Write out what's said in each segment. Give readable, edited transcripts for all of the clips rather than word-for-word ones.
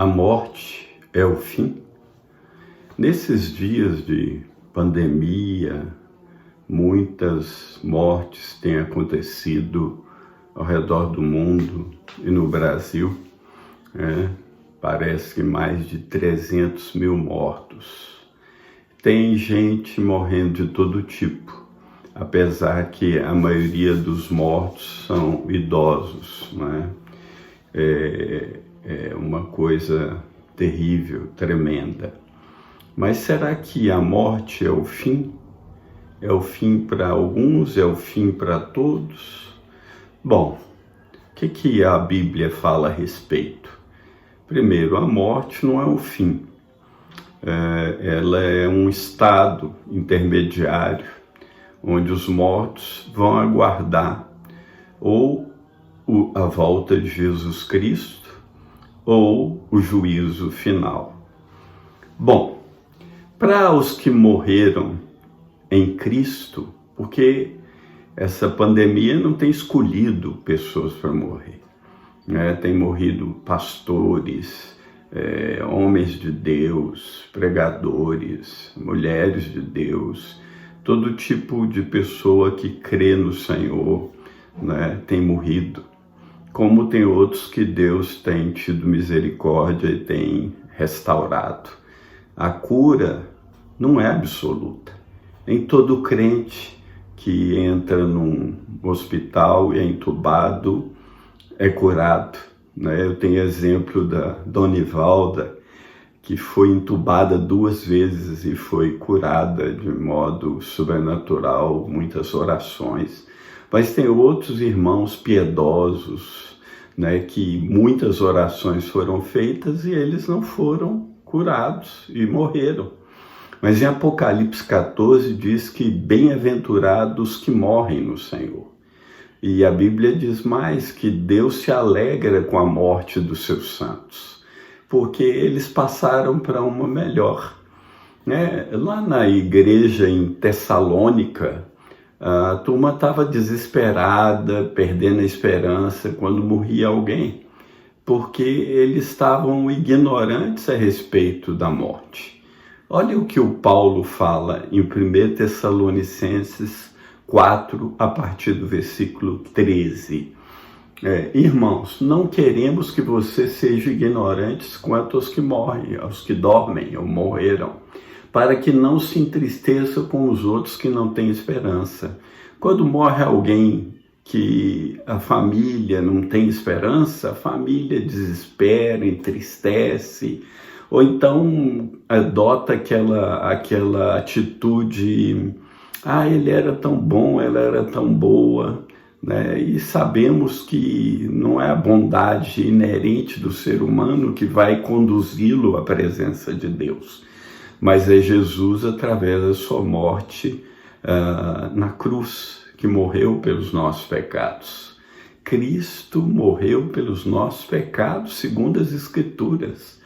A morte é o fim? Nesses dias de pandemia, muitas mortes têm acontecido ao redor do mundo e no Brasil. Parece que mais de 300 mil mortos. Tem gente morrendo de todo tipo, apesar que a maioria dos mortos são idosos, É uma coisa terrível, tremenda. Mas será que a morte é o fim? É o fim para alguns, é o fim para todos? Bom, o que a Bíblia fala a respeito? Primeiro, a morte não é o fim. Ela é um estado intermediário, onde os mortos vão aguardar ou a volta de Jesus Cristo, ou o juízo final. Bom, para os que morreram em Cristo, porque essa pandemia não tem escolhido pessoas para morrer, tem morrido pastores, homens de Deus, pregadores, mulheres de Deus, todo tipo de pessoa que crê no Senhor, tem morrido. Como tem outros que Deus tem tido misericórdia e tem restaurado. A cura não é absoluta. Nem todo crente que entra num hospital e é entubado é curado. Eu tenho exemplo da Dona Ivalda, que foi entubada 2 vezes e foi curada de modo sobrenatural, muitas orações. Mas tem outros irmãos piedosos, que muitas orações foram feitas e eles não foram curados e morreram. Mas em Apocalipse 14 diz que bem-aventurados que morrem no Senhor. E a Bíblia diz mais que Deus se alegra com a morte dos seus santos, porque eles passaram para uma melhor. Lá na igreja em Tessalônica, a turma estava desesperada, perdendo a esperança quando morria alguém, porque eles estavam ignorantes a respeito da morte. Olha o que o Paulo fala em 1 Tessalonicenses 4, a partir do versículo 13. Irmãos, não queremos que vocês sejam ignorantes quanto aos que morrem, aos que dormem ou morreram, para que não se entristeça com os outros que não têm esperança. Quando morre alguém que a família não tem esperança, a família desespera, entristece, ou então adota aquela atitude, ele era tão bom, ela era tão boa, E sabemos que não é a bondade inerente do ser humano que vai conduzi-lo à presença de Deus, mas é Jesus, através da sua morte na cruz, que morreu pelos nossos pecados. Cristo morreu pelos nossos pecados, segundo as Escrituras.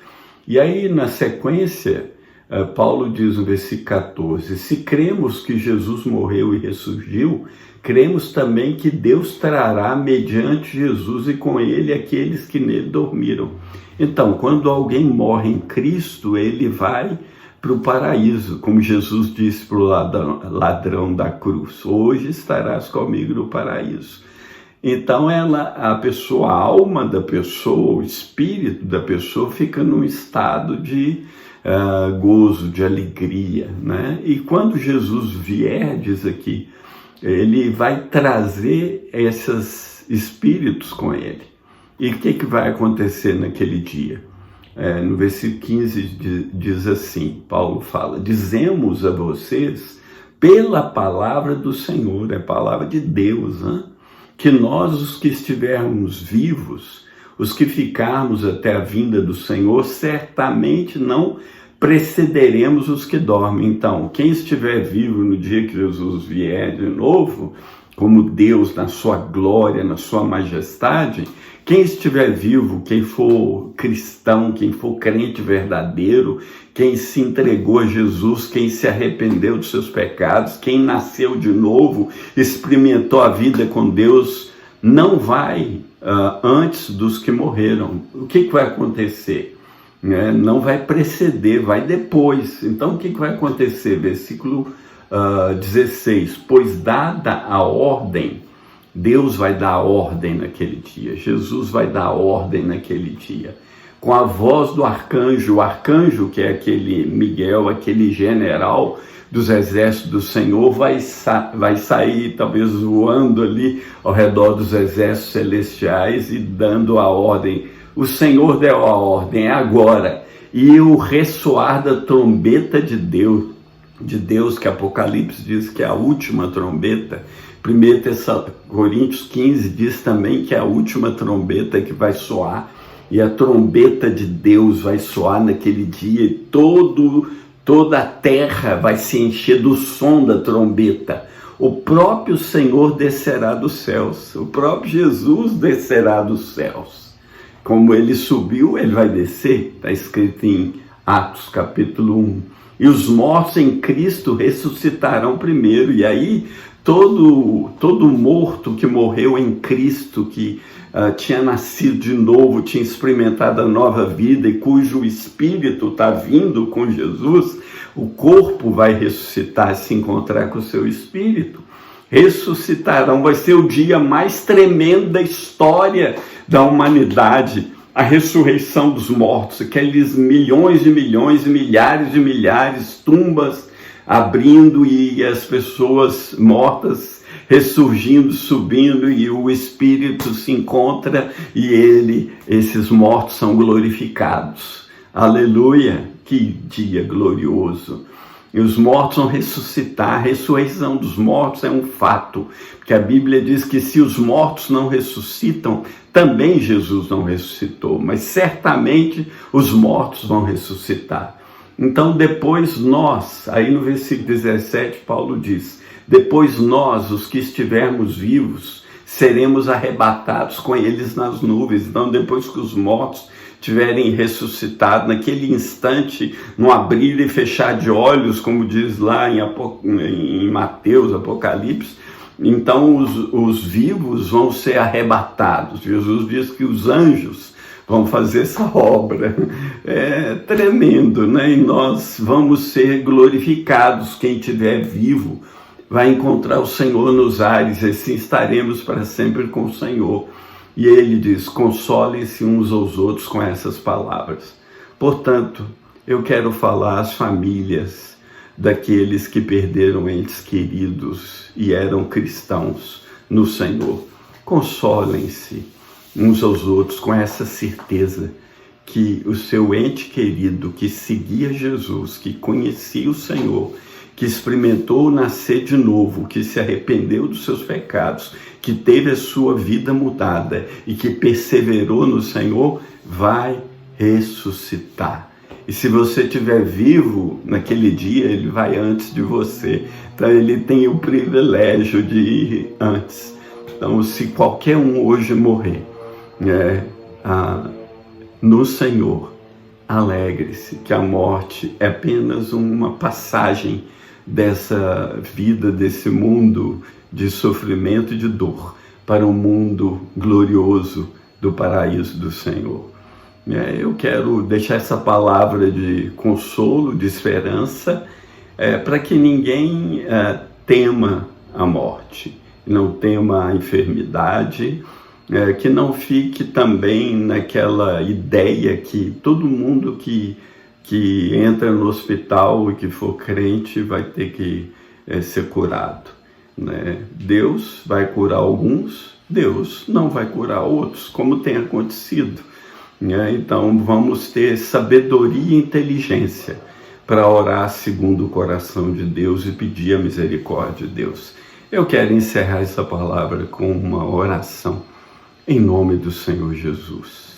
E aí, na sequência, Paulo diz no versículo 14, se cremos que Jesus morreu e ressurgiu, cremos também que Deus trará mediante Jesus e com ele aqueles que nele dormiram. Então, quando alguém morre em Cristo, ele vai para o paraíso, como Jesus disse para o ladrão da cruz, hoje estarás comigo no paraíso. Então a alma da pessoa, o espírito da pessoa fica num estado de gozo, de alegria, E quando Jesus vier, diz aqui, ele vai trazer esses espíritos com ele. E o que vai acontecer naquele dia? No versículo 15 diz assim, Paulo fala, dizemos a vocês pela palavra do Senhor, é a palavra de Deus, que nós, os que estivermos vivos, os que ficarmos até a vinda do Senhor, certamente não precederemos os que dormem. Então, quem estiver vivo no dia que Jesus vier de novo, como Deus na sua glória, na sua majestade, quem estiver vivo, quem for cristão, quem for crente verdadeiro, quem se entregou a Jesus, quem se arrependeu dos seus pecados, quem nasceu de novo, experimentou a vida com Deus, não vai antes dos que morreram. O que vai acontecer? né? Não vai preceder, vai depois. Então o que vai acontecer? Versículo 16, pois dada a ordem, Deus vai dar a ordem naquele dia, Jesus vai dar a ordem naquele dia, com a voz do arcanjo, o arcanjo que é aquele Miguel, aquele general dos exércitos do Senhor, vai sair talvez voando ali ao redor dos exércitos celestiais e dando a ordem. O Senhor deu a ordem, é agora. E o ressoar da trombeta de Deus, que Apocalipse diz que é a última trombeta. 1 Coríntios 15 diz também que é a última trombeta que vai soar. E a trombeta de Deus vai soar naquele dia e toda a terra vai se encher do som da trombeta. O próprio Senhor descerá dos céus, o próprio Jesus descerá dos céus. Como ele subiu, ele vai descer, está escrito em Atos capítulo 1. E os mortos em Cristo ressuscitarão primeiro, e aí todo morto que morreu em Cristo, que tinha nascido de novo, tinha experimentado a nova vida e cujo espírito está vindo com Jesus, o corpo vai ressuscitar, se encontrar com o seu espírito. Ressuscitarão, vai ser o dia mais tremendo da história da humanidade, a ressurreição dos mortos, aqueles milhões de milhões e milhares de milhares, tumbas abrindo e as pessoas mortas ressurgindo, subindo, e o Espírito se encontra e esses mortos são glorificados. Aleluia! Que dia glorioso! E os mortos vão ressuscitar. A ressurreição dos mortos é um fato, porque a Bíblia diz que se os mortos não ressuscitam, também Jesus não ressuscitou, mas certamente os mortos vão ressuscitar. Então depois nós, aí no versículo 17 Paulo diz, depois nós, os que estivermos vivos, seremos arrebatados com eles nas nuvens. Então depois que os mortos tiverem ressuscitado, naquele instante, no abrir e fechar de olhos, como diz lá em Mateus, Apocalipse, então os vivos vão ser arrebatados. Jesus diz que os anjos vão fazer essa obra. É tremendo, né? E nós vamos ser glorificados. Quem estiver vivo vai encontrar o Senhor nos ares, e assim estaremos para sempre com o Senhor. E ele diz, consolem-se uns aos outros com essas palavras. Portanto, eu quero falar às famílias daqueles que perderam entes queridos e eram cristãos no Senhor. Consolem-se uns aos outros com essa certeza que o seu ente querido que seguia Jesus, que conhecia o Senhor, que experimentou nascer de novo, que se arrependeu dos seus pecados, que teve a sua vida mudada e que perseverou no Senhor, vai ressuscitar. E se você estiver vivo naquele dia, ele vai antes de você. Então ele tem o privilégio de ir antes. Então se qualquer um hoje morrer no Senhor, alegre-se, que a morte é apenas uma passagem dessa vida, desse mundo de sofrimento e de dor, para um mundo glorioso do paraíso do Senhor. Eu quero deixar essa palavra de consolo, de esperança, para que ninguém tema a morte, não tema a enfermidade, que não fique também naquela ideia que todo mundo que entra no hospital e que for crente vai ter que ser curado, né? Deus vai curar alguns, Deus não vai curar outros, como tem acontecido, né? Então vamos ter sabedoria e inteligência para orar segundo o coração de Deus e pedir a misericórdia de Deus. Eu quero encerrar essa palavra com uma oração em nome do Senhor Jesus.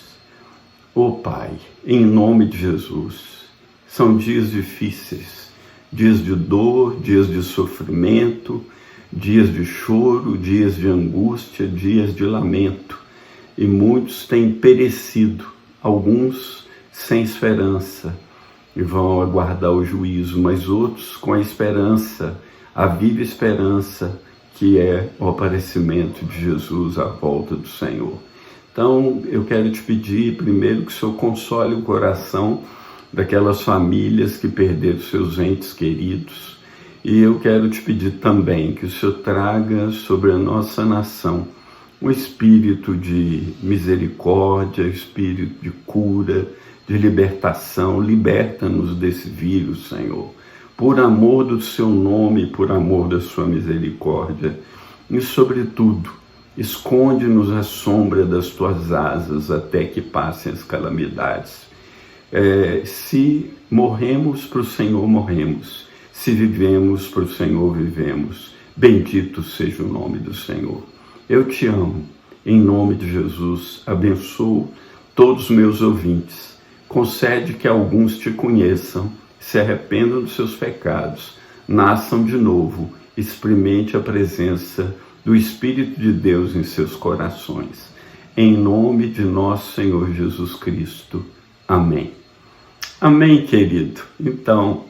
Ó Pai, em nome de Jesus, são dias difíceis, dias de dor, dias de sofrimento, dias de choro, dias de angústia, dias de lamento. E muitos têm perecido, alguns sem esperança, e vão aguardar o juízo, mas outros com a esperança, a viva esperança, que é o aparecimento de Jesus à volta do Senhor. Então, eu quero te pedir, primeiro, que o Senhor console o coração daquelas famílias que perderam seus entes queridos. E eu quero te pedir também que o Senhor traga sobre a nossa nação um espírito de misericórdia, espírito de cura, de libertação. Liberta-nos desse vírus, Senhor, por amor do seu nome, por amor da sua misericórdia. E, sobretudo, esconde-nos à sombra das tuas asas até que passem as calamidades. Se morremos para o Senhor, morremos. Se vivemos para o Senhor, vivemos. Bendito seja o nome do Senhor. Eu te amo. Em nome de Jesus, abençoo todos os meus ouvintes. Concede que alguns te conheçam, se arrependam dos seus pecados, nasçam de novo, experimente a presença do Espírito de Deus em seus corações. Em nome de nosso Senhor Jesus Cristo. Amém. Amém, querido. Então,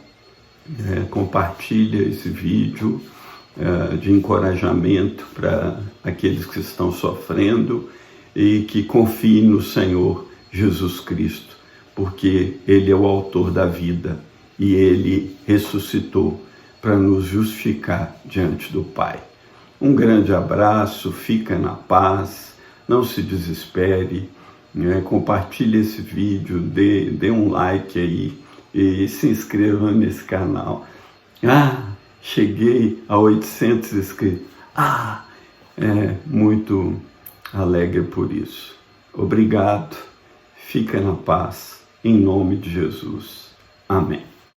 compartilha esse vídeo de encorajamento para aqueles que estão sofrendo e que confiem no Senhor Jesus Cristo, porque Ele é o autor da vida e Ele ressuscitou para nos justificar diante do Pai. Um grande abraço, fica na paz, não se desespere, compartilhe esse vídeo, dê um like aí e se inscreva nesse canal. Cheguei a 800 inscritos. Muito alegre por isso. Obrigado, fica na paz, em nome de Jesus. Amém.